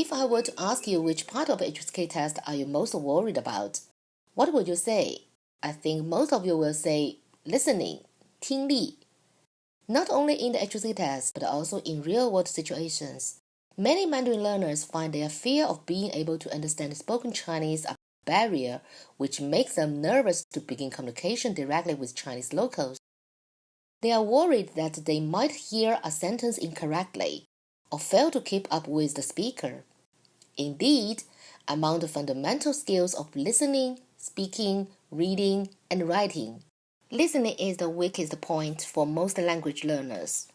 If I were to ask you which part of the HSK test are you most worried about, what would you say? I think most of you will say listening, 听力. Not only in the HSK test, but also in real-world situations. Many Mandarin learners find their fear of being able to understand spoken Chinese a barrier, which makes them nervous to begin communication directly with Chinese locals. They are worried that they might hear a sentence incorrectly or fail to keep up with the speaker. Indeed, among the fundamental skills of listening, speaking, reading, and writing, listening is the weakest point for most language learners.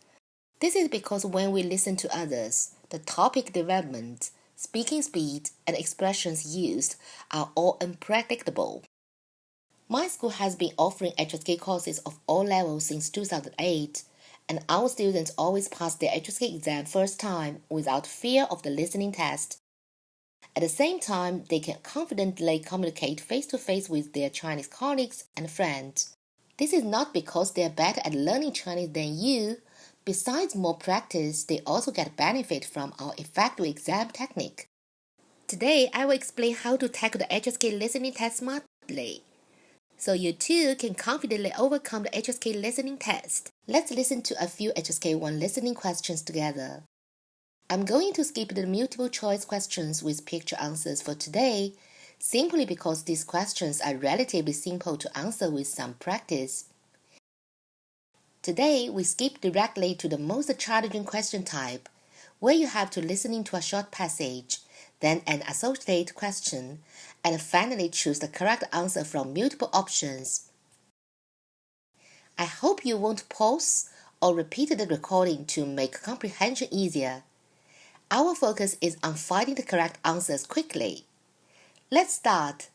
This is because when we listen to others, the topic development, speaking speed, and expressions used are all unpredictable. My school has been offering HSK courses of all levels since 2008, and our students always pass their HSK exam first time without fear of the listening test. At the same time, they can confidently communicate face-to-face with their Chinese colleagues and friends. This is not because they are better at learning Chinese than you. Besides more practice, they also get benefit from our effective exam technique. Today, I will explain how to tackle the HSK listening test smartly, so you too can confidently overcome the HSK listening test. Let's listen to a few HSK 1 listening questions together. I'm going to skip the multiple choice questions with picture answers for today, simply because these questions are relatively simple to answer with some practice. Today, we skip directly to the most challenging question type, where you have to listen to a short passage, then an associated question, and finally choose the correct answer from multiple options. I hope you won't pause or repeat the recording to make comprehension easier. Our focus is on finding the correct answers quickly. Let's start.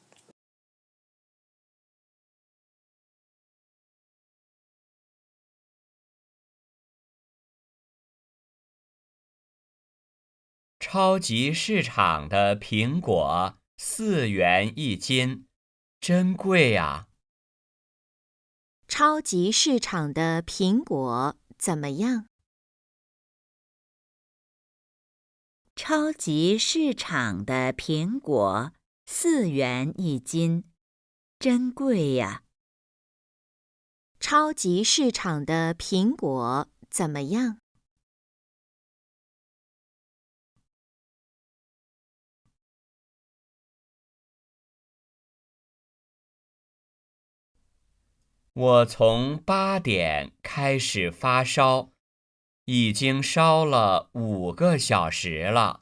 超级市场的苹果4元一斤，真贵啊！超级市场的苹果怎么样？超级市场的苹果4元一斤，真贵呀！超级市场的苹果怎么样？我从8点开始发烧，已经烧了5个小时了。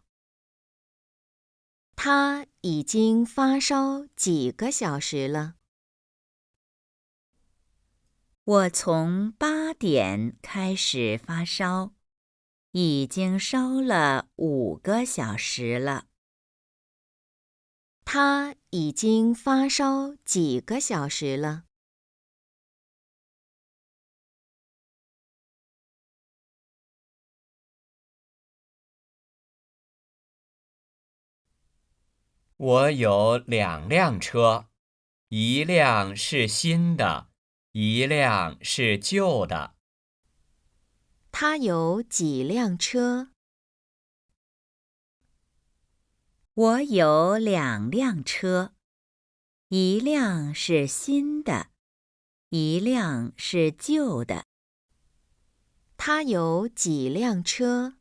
他已经发烧几个小时了？我从8点开始发烧，已经烧了5个小时了。他已经发烧几个小时了？我有2辆车，一辆是新的，一辆是旧的。他有几辆车？我有2辆车，一辆是新的，一辆是旧的。他有几辆车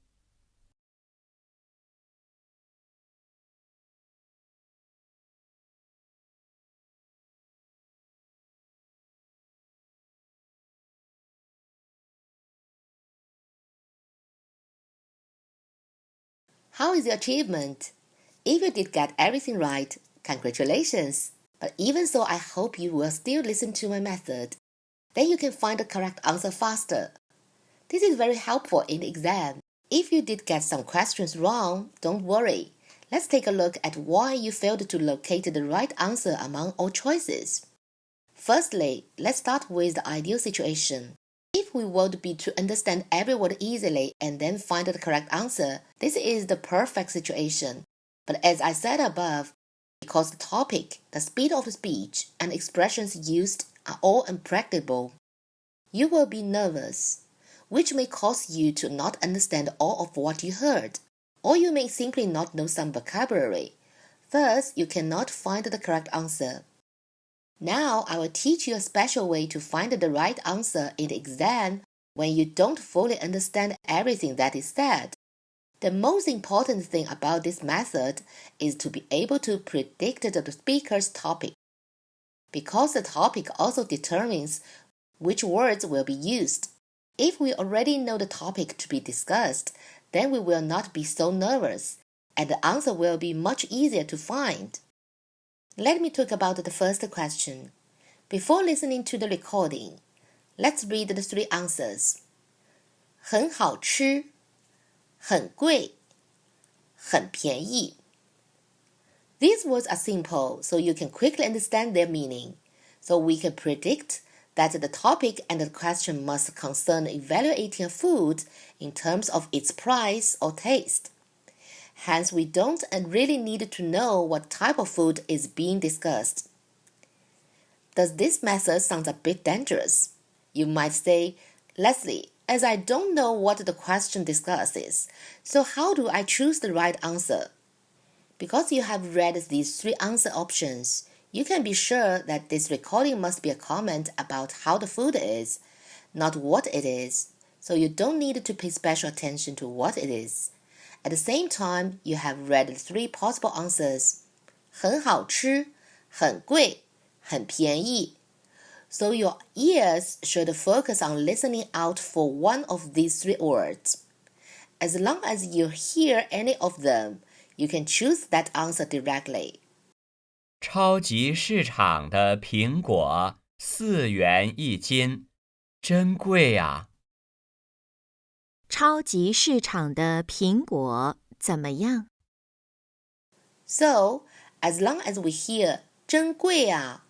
？How is your achievement? If you did get everything right, congratulations! But even so, I hope you will still listen to my method. Then you can find the correct answer faster. This is very helpful in the exam. If you did get some questions wrong, don't worry. Let's take a look at why you failed to locate the right answer among all choices. Firstly, let's start with the ideal situation. If we would be to understand every word easily and then find the correct answer, this is the perfect situation. But as I said above, because the topic, the speed of speech, and expressions used are all unpredictable, you will be nervous, which may cause you to not understand all of what you heard. Or you may simply not know some vocabulary. Thus, you cannot find the correct answer. Now, I will teach you a special way to find the right answer in the exam when you don't fully understand everything that is said. The most important thing about this method is to be able to predict the speaker's topic, because the topic also determines which words will be used. If we already know the topic to be discussed, then we will not be so nervous, and the answer will be much easier to find. Let me talk about the first question. Before listening to the recording, let's read the three answers. 很好吃，很贵，很便宜。These words are simple, so you can quickly understand their meaning. So we can predict that the topic and the question must concern evaluating a food in terms of its price or taste. Hence, we don't really need to know what type of food is being discussed. Does this method sound a bit dangerous? You might say, Leslie, as I don't know what the question discusses, so how do I choose the right answer? Because you have read these three answer options, you can be sure that this recording must be a comment about how the food is, not what it is, so you don't need to pay special attention to what it is. At the same time, you have read the three possible answers. 很好吃，很贵，很便宜. So your ears should focus on listening out for one of these three words. As long as you hear any of them, you can choose that answer directly. 超级市场的苹果4元一斤，真贵啊！超级市场的苹果怎么样？ So, as long as we hear 真贵啊,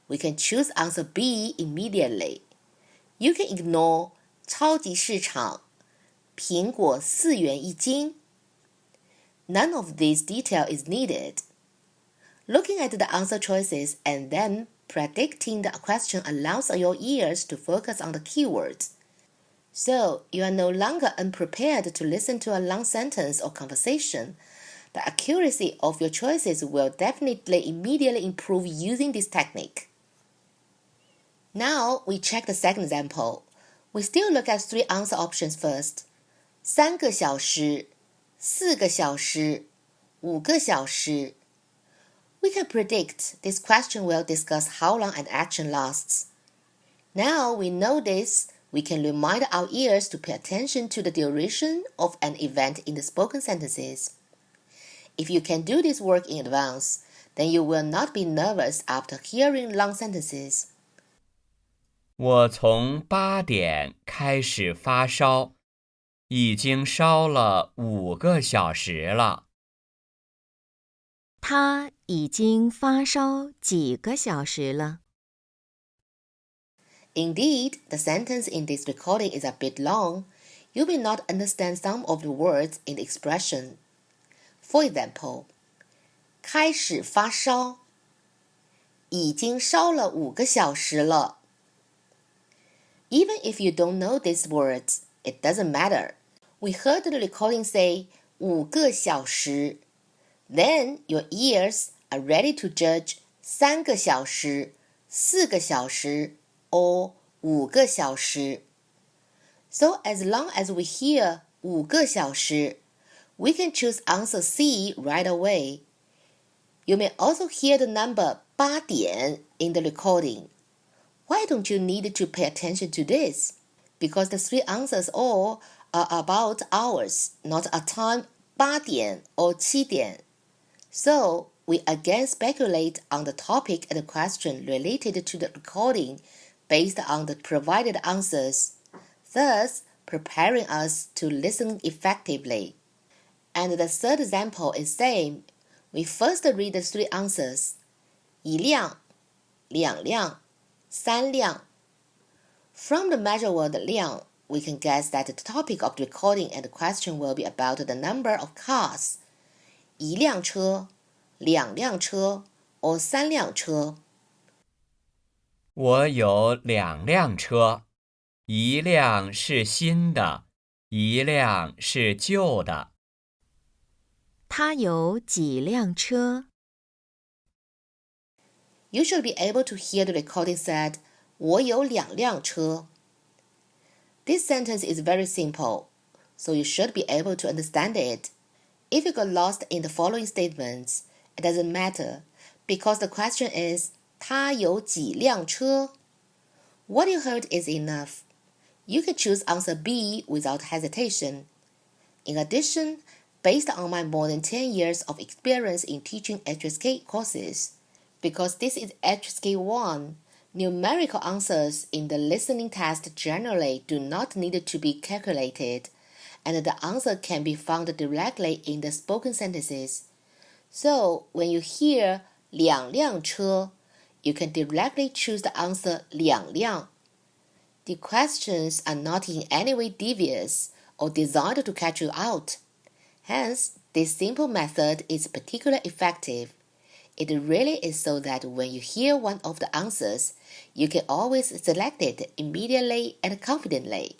we can choose answer B immediately. You can ignore 超级市场，苹果4元一斤. None of this detail is needed. Looking at the answer choices and then predicting the question allows your ears to focus on the keywords. So, you are no longer unprepared to listen to a long sentence or conversation. The accuracy of your choices will definitely immediately improve using this technique. Now, we check the second example. We still look at three answer options first. 3个小时4个小时5个小时 We can predict this question will discuss how long an action lasts. Now we know this, we can remind our ears to pay attention to the duration of an event in the spoken sentences. If you can do this work in advance, then you will not be nervous after hearing long sentences. 我从8点开始发烧，已经烧了5个小时了。他已经发烧几个小时了。Indeed, the sentence in this recording is a bit long. You may not understand some of the words in the expression. For example, 开始发烧，已经烧了5个小时了。Even if you don't know these words, it doesn't matter. We heard the recording say 5个小时. Then your ears are ready to judge 3个小时、4个小时 or 5个小时. So as long as we hear 5个小时, we can choose answer C right away. You may also hear the number 8点 in the recording. Why don't you need to pay attention to this? Because the three answers all are about hours, not a time 8点 or 7点. So, we again speculate on the topic and the question related to the recording based on the provided answers, thus preparing us to listen effectively. And the third example is same. We first read the three answers. 1辆、2辆、3辆. From the measure word 辆, we can guess that the topic of the recording and the question will be about the number of cars. 1辆车、2辆车 or 3辆车。我有2辆车，一辆是新的，一辆是旧的。他有几辆车？ You should be able to hear the recording said, 我有2辆车. This sentence is very simple, so you should be able to understand it. If you got lost in the following statements, it doesn't matter, because the question is, 他有几辆车? What you heard is enough. You can choose answer B without hesitation. In addition, based on my more than 10 years of experience in teaching HSK courses, because this is HSK 1, numerical answers in the listening test generally do not need to be calculated, and the answer can be found directly in the spoken sentences. So, when you hear 2辆车, you can directly choose the answer 2辆. The questions are not in any way devious or designed to catch you out. Hence, this simple method is particularly effective. It really is so that when you hear one of the answers, you can always select it immediately and confidently.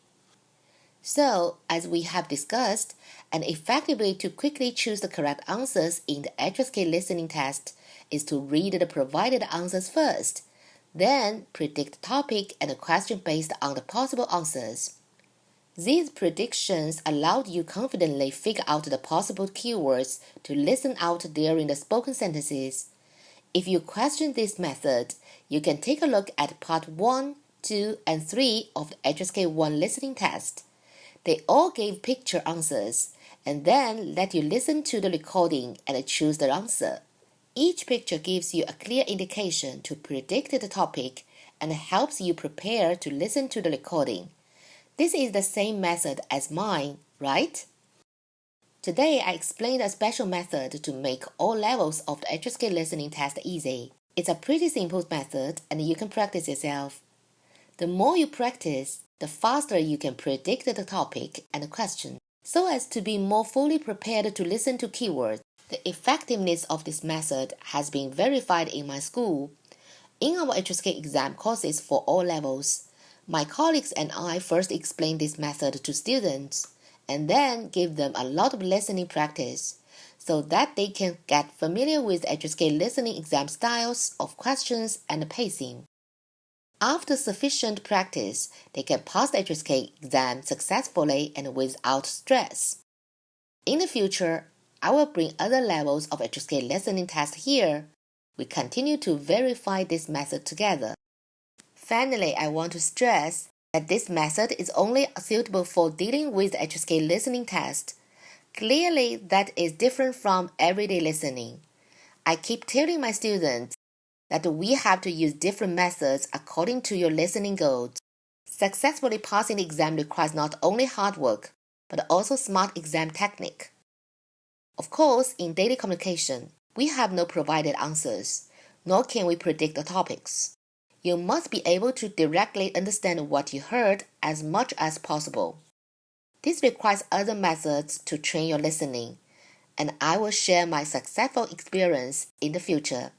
So, as we have discussed, an effective way to quickly choose the correct answers in the HSK listening test is to read the provided answers first, then predict the topic and the question based on the possible answers. These predictions allowed you confidently figure out the possible keywords to listen out during the spoken sentences. If you question this method, you can take a look at part 1, 2, and 3 of the HSK 1 listening test. They all gave picture answers, and then let you listen to the recording and choose the answer. Each picture gives you a clear indication to predict the topic and helps you prepare to listen to the recording. This is the same method as mine, right? Today, I explained a special method to make all levels of the HSK listening test easy. It's a pretty simple method and you can practice yourself. The more you practice, the faster you can predict the topic and the question, so as to be more fully prepared to listen to keywords. The effectiveness of this method has been verified in my school. In our HSK exam courses for all levels, my colleagues and I first explained this method to students and then give them a lot of listening practice so that they can get familiar with HSK listening exam styles of questions and pacing. After sufficient practice, they can pass the HSK exam successfully and without stress. In the future, I will bring other levels of HSK listening test here. We continue to verify this method together. Finally, I want to stress that this method is only suitable for dealing with the HSK listening test. Clearly, that is different from everyday listening. I keep telling my students that we have to use different methods according to your listening goals. Successfully passing the exam requires not only hard work, but also smart exam technique. Of course, in daily communication, we have no provided answers, nor can we predict the topics. You must be able to directly understand what you heard as much as possible. This requires other methods to train your listening, and I will share my successful experience in the future.